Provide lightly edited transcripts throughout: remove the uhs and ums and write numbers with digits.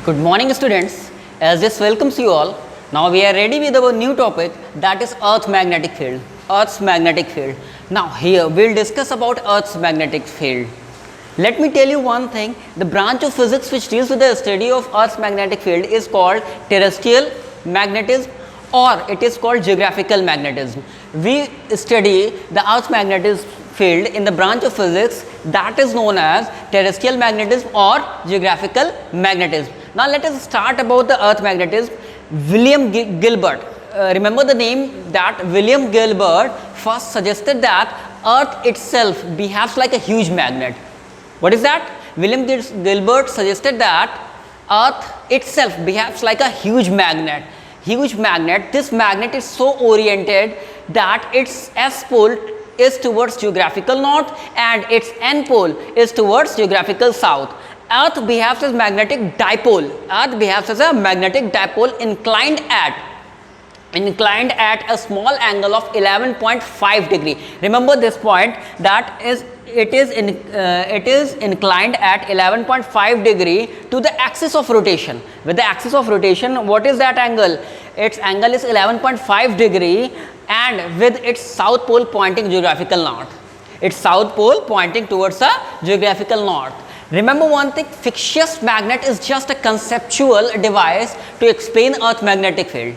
Good morning students, as this welcomes you all. Now we are ready with our new topic, that is Earth magnetic field. Earth's magnetic field. Now here we will discuss about Earth's magnetic field. Let me tell you one thing, the branch of physics which deals with the study of Earth's magnetic field is called terrestrial magnetism, or it is called geographical magnetism. We study the Earth's magnetic field in the branch of physics that is known as terrestrial magnetism or geographical magnetism. Now let us start about the Earth magnetism. William Gilbert, remember the name, that William Gilbert first suggested that Earth itself behaves like a huge magnet. What is that? William Gilbert suggested that Earth itself behaves like a huge magnet. Huge magnet. This magnet is so oriented that its S pole is towards geographical north and its N pole is towards geographical south. Earth behaves as magnetic dipole. Earth behaves as a magnetic dipole inclined at a small angle of 11.5 degree. Remember this point, that is it is inclined at 11.5 degree to the axis of rotation. With the axis of rotation, what is that angle? Its angle is 11.5 degree and with its south pole pointing geographical north. Its south pole pointing towards the geographical north. Remember one thing, fictitious magnet is just a conceptual device to explain Earth magnetic field.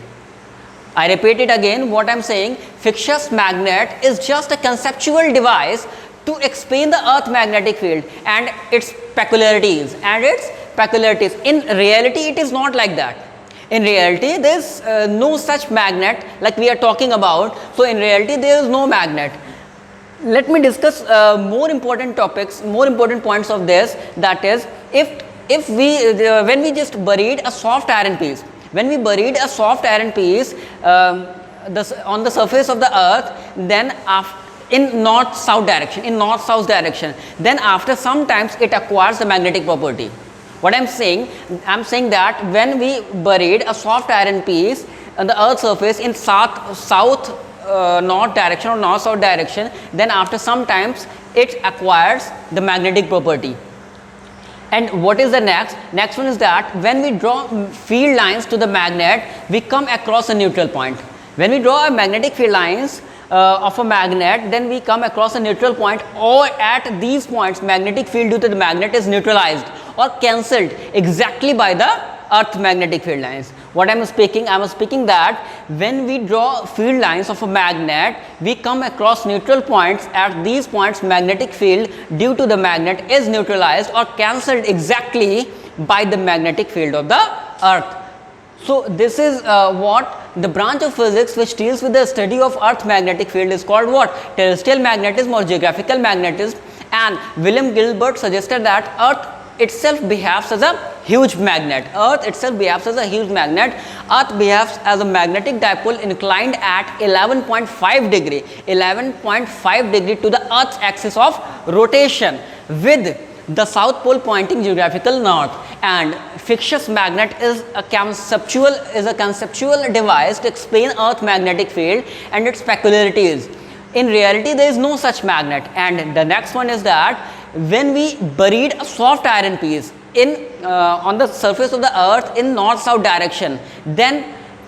I repeat it again, what I am saying, fictitious magnet is just a conceptual device to explain the Earth magnetic field and its peculiarities. In reality, it is not like that. In reality, there is no such magnet like we are talking about. So, in reality, there is no magnet. Let me discuss more important topics, more important points of this. That is, when we just buried a soft iron piece, on the surface of the Earth, then in north-south direction, then after some times it acquires the magnetic property. What I'm saying that when we buried a soft iron piece on the Earth's surface in north direction or north-south direction, then after some times it acquires the magnetic property. And what is the next? Next one is that when we draw field lines to the magnet, we come across a neutral point. When we draw a magnetic field lines of a magnet, then we come across a neutral point, or at these points magnetic field due to the magnet is neutralized or cancelled exactly by the Earth magnetic field lines. What I am speaking that when we draw field lines of a magnet, we come across neutral points. At these points magnetic field due to the magnet is neutralized or cancelled exactly by the magnetic field of the Earth. So this is what the branch of physics which deals with the study of Earth magnetic field is called what? Terrestrial magnetism or geographical magnetism. And William Gilbert suggested that Earth itself behaves as a huge magnet. Earth behaves as a magnetic dipole inclined at 11.5 degree to the Earth's axis of rotation, with the south pole pointing geographical north. And fictitious magnet is a conceptual device to explain Earth magnetic field and its peculiarities. In reality, there is no such magnet. And the next one is that when we buried a soft iron piece on the surface of the Earth in north-south direction, then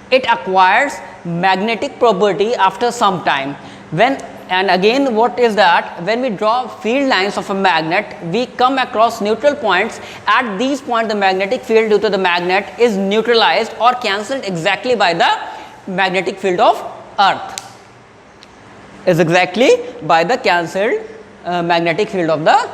it acquires magnetic property after some time. And again, what is that? When we draw field lines of a magnet, we come across neutral points. At these points, the magnetic field due to the magnet is neutralized or cancelled exactly by the magnetic field of Earth. Magnetic field of the